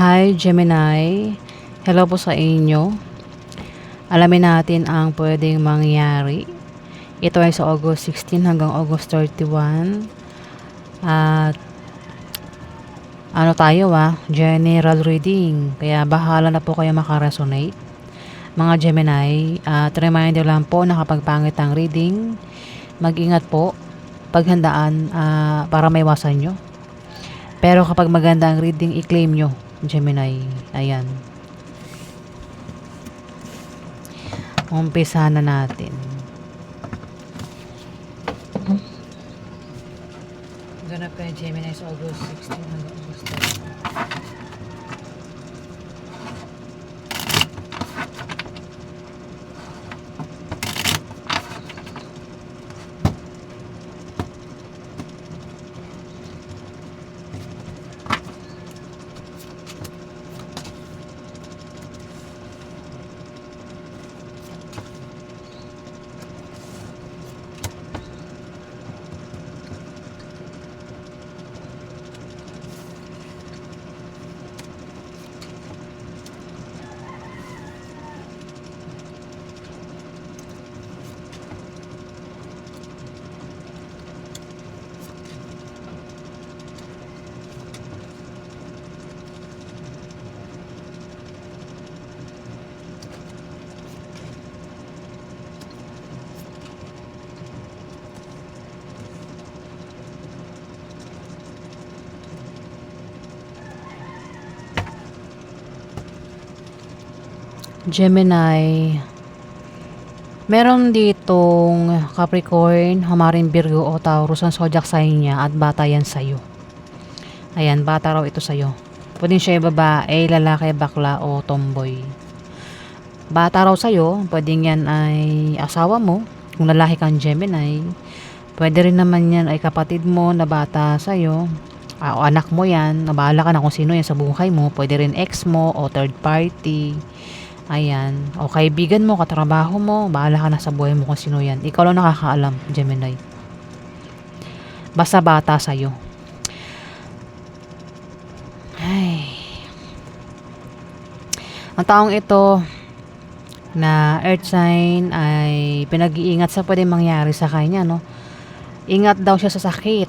Hi Gemini, hello po sa inyo. Alamin natin ang pwedeng mangyari. Ito ay sa August 16 hanggang August 31. At general reading. Kaya bahala na po kayo makaresonate. Mga Gemini, at reminder lang po na kapag pangit ang reading, mag-ingat po, paghandaan para maiwasan nyo. Pero kapag maganda ang reading, i-claim nyo, Gemini. Ayan. Umpisa na natin. Ganap kay Gemini sa August 16 hanggang August 30. Gemini, meron ditong Capricorn, Hamarin, Virgo o Taurus ang zodiac sign niya at bata yan sa'yo. Ayan, bata raw ito sa'yo. Pwedeng siya babae, lalaki, bakla o tomboy. Bata raw sa'yo, pwedeng yan ay asawa mo, kung lalaki kang Gemini. Pwede rin naman yan ay kapatid mo na bata sa'yo, o anak mo yan, nabahala ka na kung sino yan sa buhay mo. Pwede rin ex mo o third party. Ayan. O kaibigan mo, katrabaho mo, bahala ka na sa buhay mo kung sino yan. Ikaw lang nakakaalam, Gemini. Basta bata sa'yo. Ay. Ang taong ito na earth sign ay pinag-iingat sa pwedeng mangyari sa kanya, no? Ingat daw siya sa sakit.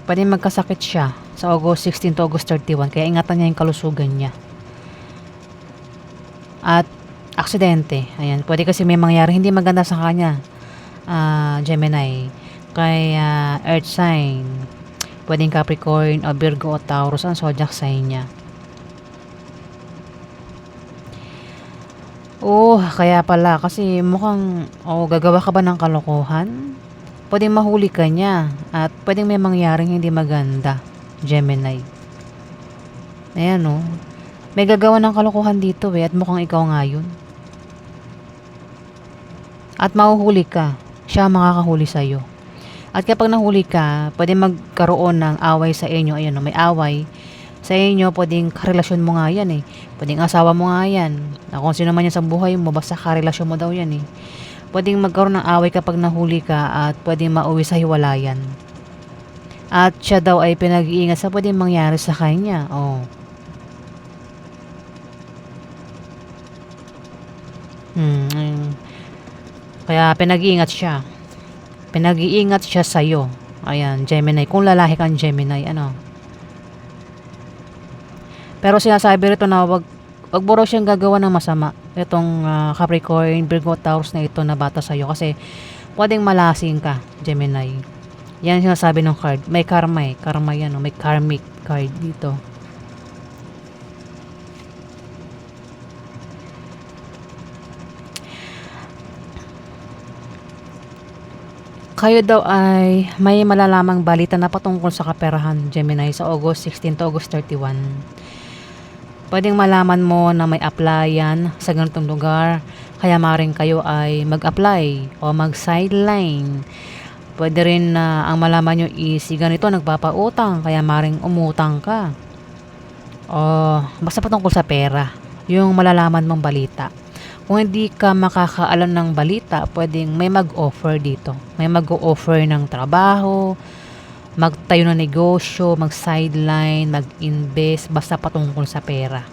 Pwedeng magkasakit siya sa August 16 to August 31. Kaya ingatan niya yung kalusugan niya. At aksidente, ayan, pwede kasi may mangyari hindi maganda sa kanya, Gemini. Kaya earth sign, pwedeng Capricorn o Virgo o Taurus ang zodiac sign niya. Kaya pala kasi mukhang gagawa ka ba ng kalokohan? Pwedeng mahuli ka niya at pwedeng may mangyaring hindi maganda, Gemini. Ayan, may gagawa ng kalokohan dito at mukhang ikaw nga yun. At mahuhuli ka, siya makakahuli sa'yo. At kapag nahuli ka, pwede magkaroon ng away sa inyo. Ayun, may away sa inyo, pwedeng karelasyon mo nga yan pwedeng asawa mo nga yan, kung sino man yan sa buhay mo, basta karelasyon mo daw yan pwedeng magkaroon ng away kapag nahuli ka at pwedeng mauwi sa hiwalayan. At siya daw ay pinag-iingat sa pwedeng mangyari sa kanya. Kaya pinag-iingat siya. Pinag-iingat siya sa'yo. Ayan, Gemini. Kung lalaki kang Gemini, Pero sinasabi rito na wag mo raw siyang gagawa ng masama. Itong Capricorn, Virgo, Taurus na ito na bata sa'yo. Kasi pwedeng malasing ka, Gemini. Yan sinasabi ng card. May karma Karma yan, may karmic card dito. Kayo daw ay may malalamang balita na patungkol sa kaperahan, Gemini, sa August 16 to August 31. Pwedeng malaman mo na may applyan sa ganitong lugar, kaya maaaring kayo ay mag-apply o mag-sideline. Pwede rin na ang malaman nyo is ganito, nagpapautang, kaya maaaring umutang ka. O basta patungkol sa pera, yung malalaman mong balita. Kung hindi ka makakaalam ng balita, pwedeng may mag-offer dito. May mag-offer ng trabaho magtayo ng negosyo, mag-sideline, mag-invest, basta patungkol sa pera.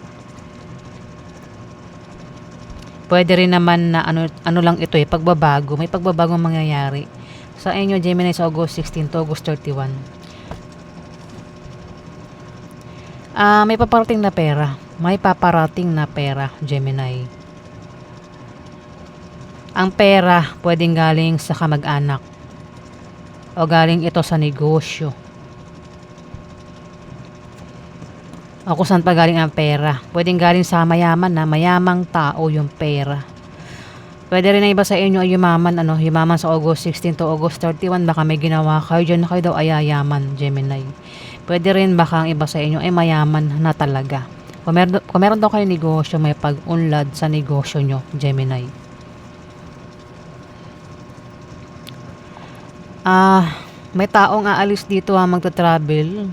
Pwede rin naman na ano lang ito pagbabago. May pagbabagong mangyayari. Sa inyo, Gemini, sa August 16 to August 31. May paparating na pera. May paparating na pera, Gemini. Ang pera pwedeng galing sa kamag-anak o galing ito sa negosyo o kung saan pa galing ang pera. Pwedeng galing sa mayaman na mayamang tao yung pera. Pwede rin na iba sa inyo ay yumaman sa August 16 to August 31. Baka may ginawa kayo dyan na kayo daw ay yayaman, Gemini. Pwede rin baka ang iba sa inyo ay mayaman na talaga. Kung meron daw kayo negosyo, may pag-unlad sa negosyo nyo, Gemini. May taong aalis dito magta-travel.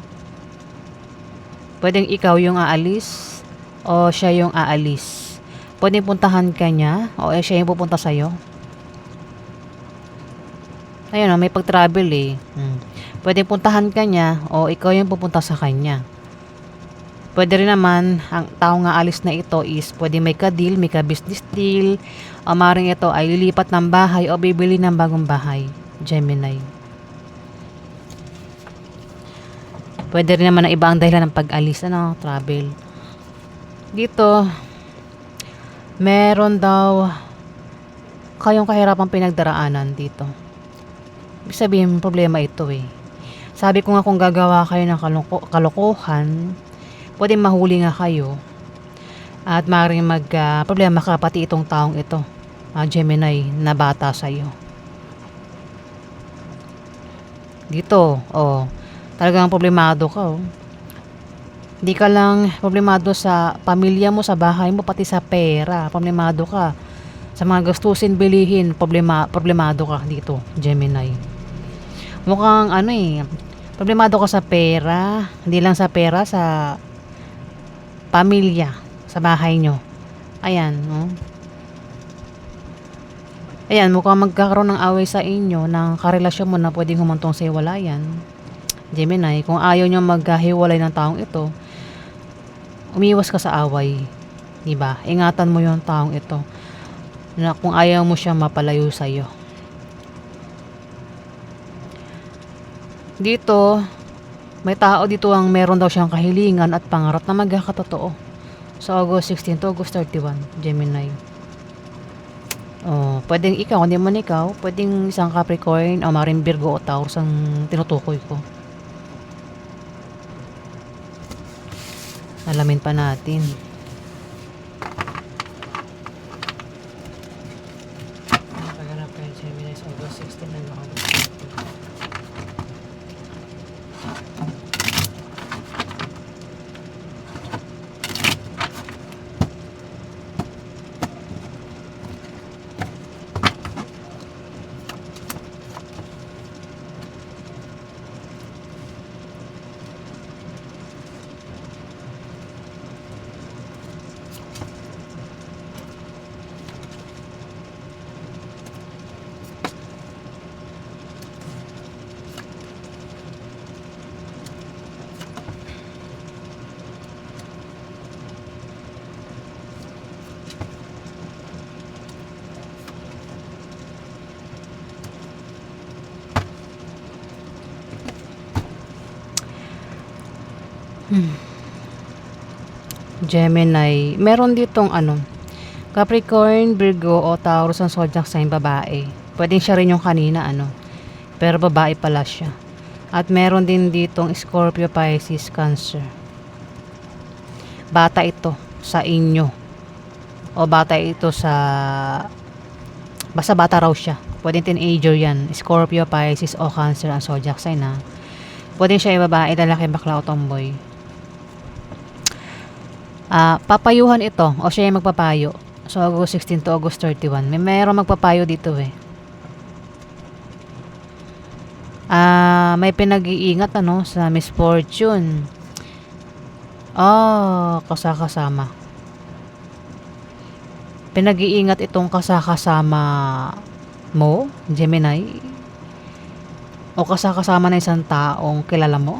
Pwedeng ikaw yung aalis o siya yung aalis. Pwedeng puntahan ka niya o siya yung pupunta sa'yo. Ayun may pag-travel Pwedeng puntahan ka niya o ikaw yung pupunta sa kanya. Pwede rin naman, ang taong aalis na ito is pwedeng may ka-deal, may ka-business deal, o maaaring ito ay lilipat ng bahay o bibili ng bagong bahay, Gemini. Pwede rin naman na iba ang dahilan ng pag-alis, travel. Dito, meron daw kayong kahirapang pinagdaraanan dito. Ibig sabihin, problema ito Sabi ko nga kung gagawa kayo ng kalokohan, pwede mahuli nga kayo. At maaaring problema ka pati itong taong ito, Gemini, na bata sa'yo. Dito, talagang problemado ka Hindi ka lang problemado sa pamilya mo, sa bahay mo, pati sa pera. Problemado ka. Sa mga gastusin, bilihin, problemado ka dito, Gemini. Mukhang problemado ka sa pera. Hindi lang sa pera, sa pamilya, sa bahay nyo. Ayan, Ayan, mukhang magkakaroon ng away sa inyo ng karelasyon mo na pwedeng humantong sa iwalayan. Gemini, kung ayaw nyo maghiwalay ng taong ito, umiwas ka sa away. Diba? Ingatan mo yung taong ito. Na kung ayaw mo siya mapalayo sa'yo. Dito, may tao dito ang meron daw siyang kahilingan at pangarap na magkakatotoo. Sa August 16 to August 31, Gemini. Pwedeng ikaw, hindi man ikaw, pwedeng isang Capricorn o maring Virgo o Taurus ang tinutukoy ko. Alamin pa natin. Paghanap kayo Gemini sa August 16 ng August 30. Gemini, meron ditong Capricorn, Virgo o Taurus ang zodiac sign babae. Pwedeng siya rin yung kanina pero babae pala siya. At meron din ditong Scorpio, Pisces, Cancer. Bata ito sa inyo. O bata ito sa basta bata raw siya. Pwedeng teenager yan. Scorpio, Pisces o Cancer ang zodiac sign Pwedeng siya yung babae, lalaki, bakla o tomboy. Papayuhan ito o siya yung magpapayo. So August 16 to August 31. Mayroong magpapayo dito may pinag-iingat sa misfortune. Kasama. Pinag-iingat itong kasama mo, Gemini. o kasama ng isang taong kilala mo.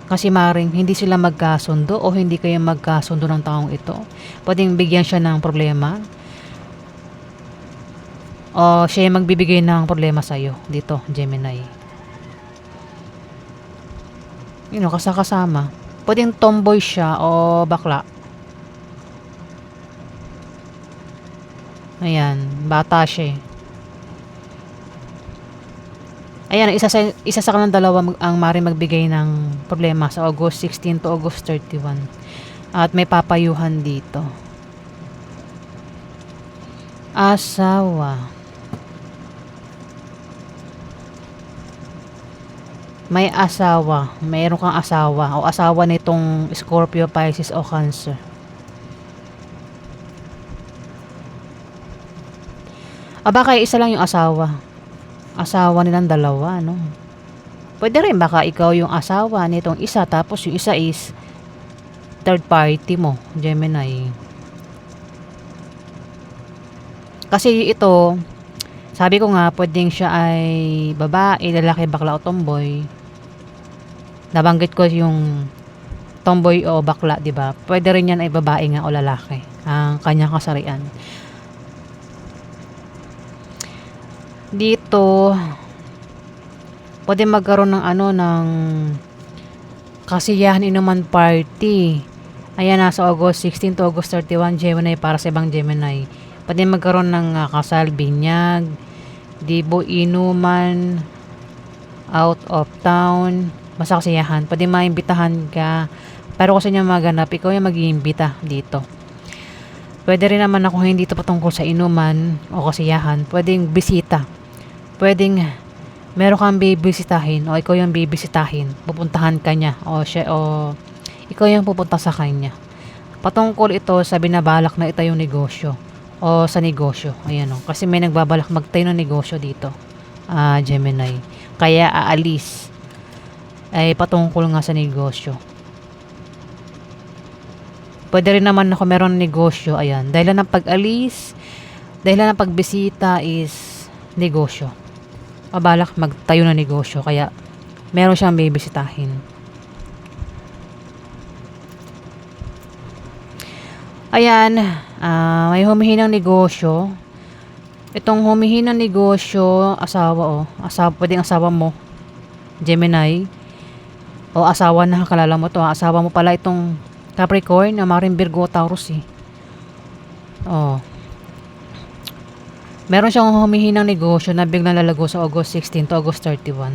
Kasi maring hindi sila magkasundo o hindi kayo magkasundo ng taong ito. Pwedeng bigyan siya ng problema o siya yung magbibigay ng problema sa'yo dito, Gemini. Yun o, kasama. Pwedeng tomboy siya o bakla. Ayan, bata siya eh. Ayan, isa sa kanilang dalawa ang maring magbigay ng problema sa August 16 to August 31. At may papayuhan dito. Asawa. May asawa. Mayroon kang asawa o asawa nitong Scorpio, Pisces o Cancer. Baka isa lang yung asawa. Asawa nilang dalawa, no? Pwede rin baka ikaw yung asawa nitong isa tapos yung isa is third party mo, Gemini. Kasi ito, sabi ko nga, pwedeng siya ay babae, lalaki, bakla o tomboy. Nabanggit ko yung tomboy o bakla, di ba? Pwede rin yan ay babae nga o lalaki, ang kanyang kasarian. Dito, pwede magkaroon ng ng kasiyahan inuman party. Ayan, nasa August 16 to August 31, Gemini, para sa ibang Gemini. Pwede magkaroon ng kasal, binyag, dibo, inuman, out of town, basta kasiyahan. Pwede maimbitahan ka, pero kasi niya maganap, ikaw yung mag-iimbita dito. Pwede rin naman ako hindi ito patungkol sa inuman o kasiyahan, pwedeng bisita. Pwedeng meron kang bibisitahin o ikaw yung bibisitahin, pupuntahan ka niya o siya o ikaw yung pupunta sa kanya. Patungkol ito sa binabalak na itayong negosyo o sa negosyo. Ayan o, kasi may nagbabalak magtayo ng negosyo dito, Gemini. Kaya aalis ay patungkol nga sa negosyo. Pwede rin naman ako meron ng negosyo. Ayan, dahilan ng pag-alis, dahilan ng pagbisita is negosyo. Mabalak magtayo ng negosyo, kaya meron siyang bibisitahin. Ayan, may humihinang negosyo. Itong humihinang negosyo, asawa o. Asawa, pwedeng asawa mo, Gemini. O asawa na kalala mo to. Asawa mo pala itong Capricorn, maring Virgo, Taurus eh. Oh. Meron siyang humihinang negosyo na biglang lalago sa August 16 to August 31.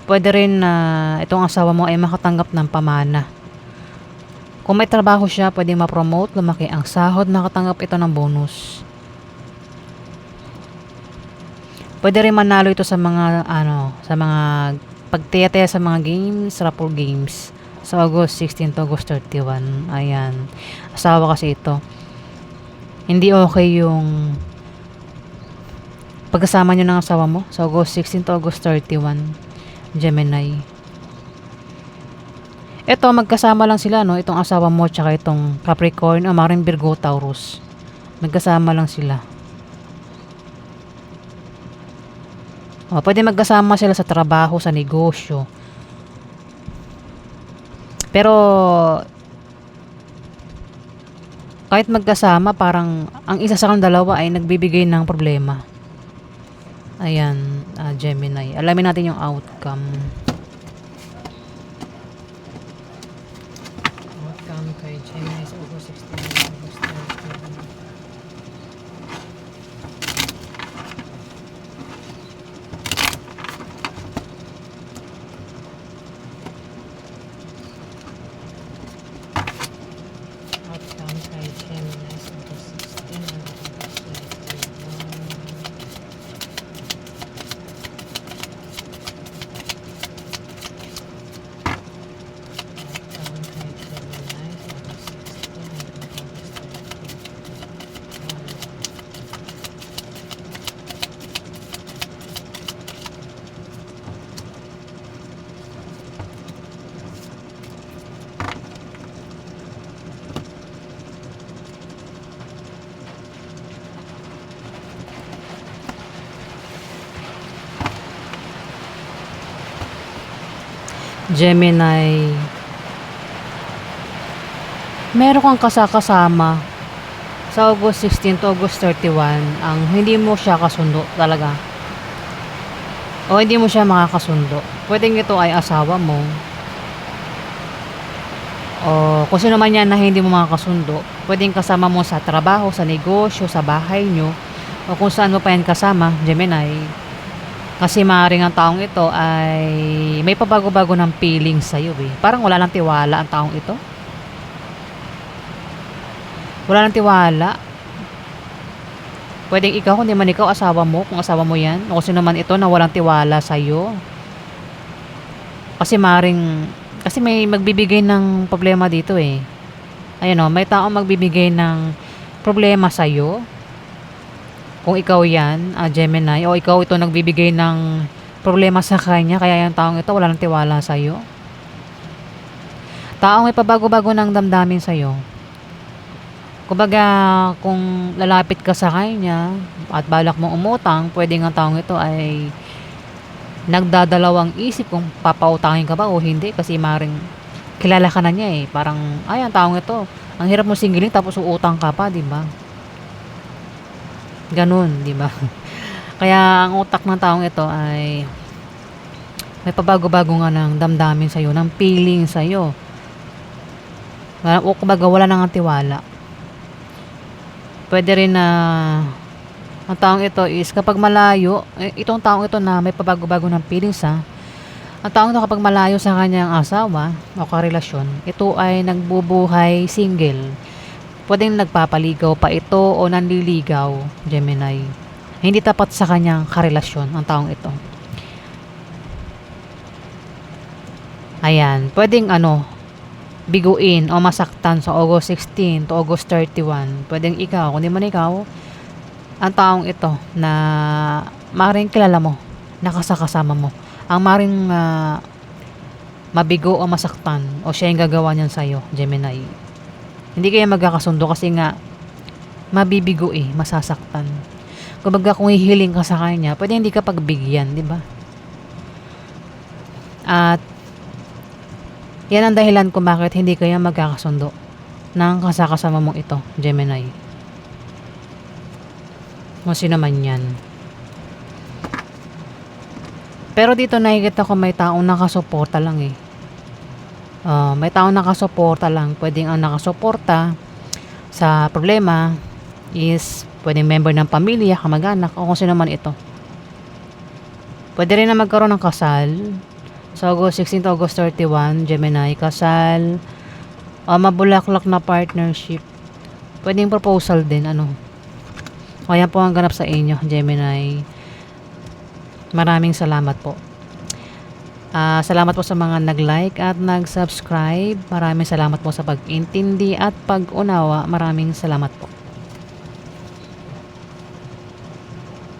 Pwede rin na itong asawa mo ay makatanggap ng pamana. Kung may trabaho siya, pwede ma-promote, lumaki ang sahod, makatanggap ito ng bonus. Pwede rin manalo ito sa mga sa mga pagtiyataya sa mga games, raffle games sa August 16 to August 31. Ayan. Asawa kasi ito. Hindi okay yung pagkasama nyo ng asawa mo sa August 16 to August 31, Gemini. Ito, magkasama lang sila, no? Itong asawa mo tsaka itong Capricorn o maring Virgo, Taurus. Magkasama lang sila. O, pwede magkasama sila sa trabaho, sa negosyo. Pero kahit magkasama, parang ang isa sa kanilang dalawa ay nagbibigay ng problema. Ayan, Gemini. Alamin natin yung outcome. Outcome kay Gemini sa August 16 to August 31. Outcome kay Gemini sa August 16 to August 31. Gemini, meron kang kasama sa August 16 to August 31 ang hindi mo siya kasundo talaga. O hindi mo siya makakasundo. Pwedeng ito ay asawa mo. O kung sino man yan na hindi mo makakasundo. Pwedeng kasama mo sa trabaho, sa negosyo, sa bahay nyo. O kung saan mo pa yan kasama, Gemini. Kasi maaaring ang taong ito ay may pabago-bago ng feeling sa'yo eh. Parang wala lang tiwala ang taong ito. Wala lang tiwala. Pwedeng ikaw, kung di man ikaw, asawa mo. Kung asawa mo yan. O kung sino man ito na walang tiwala sa'yo. Kasi kasi may magbibigay ng problema dito eh. Ayun o, may taong magbibigay ng problema sa'yo. Kung ikaw yan, Gemini, o ikaw ito nagbibigay ng problema sa kanya, kaya yung taong ito wala nang tiwala sa'yo. Taong may pabago-bago ng damdamin sa'yo. Kumbaga, kung lalapit ka sa kanya at balak mong umutang, pwedeng ang taong ito ay nagdadalawang isip kung papautangin ka ba o hindi, kasi maring kilala ka na niya eh. Parang, ay, ang taong ito, ang hirap mo singilin tapos uutang ka pa, di ba? Ganun, di ba? Kaya ang utak ng taong ito ay may pabago-bago nga ng damdamin sa'yo, ng feeling sa'yo. O kumbaga wala nang tiwala. Pwede rin na ang taong ito is kapag malayo, itong taong ito na may pabago-bago ng feelings ang taong ito kapag malayo sa kanyang asawa o karelasyon, ito ay nagbubuhay single. Pwedeng nagpapaligaw pa ito o nanliligaw, Gemini. Hindi tapat sa kanyang karelasyon ang taong ito. Ayan, pwedeng biguin o masaktan sa August 16 to August 31. Pwedeng ikaw, kung di man ikaw, ang taong ito na maaaring kilala mo, nakasakasama mo, ang maaaring mabigo o masaktan o siya yung gagawa niyan sa'yo, Gemini. Hindi kayo magkakasundo kasi nga mabibigo masasaktan. Kumbaga kung hihiling ka sa kanya, pwede hindi ka pagbigyan, di ba? At yan ang dahilan kung bakit hindi kayo magkakasundo ng kasakasama mong ito, Gemini. Kung sino man yan. Pero dito nakikita ko may taong nakasuporta lang eh. May taong nakasuporta lang. Pwedeng ang nakasuporta sa problema is pwedeng member ng pamilya, kamag-anak, o kung sino man ito. Pwede rin na magkaroon ng kasal sa August 16 to August 31, Gemini, kasal, mabulaklak na partnership. Pwedeng proposal din, Kaya po ang ganap sa inyo, Gemini. Maraming salamat po. Salamat po sa mga nag-like at nag-subscribe. Maraming salamat po sa pag-intindi at pag-unawa. Maraming salamat po.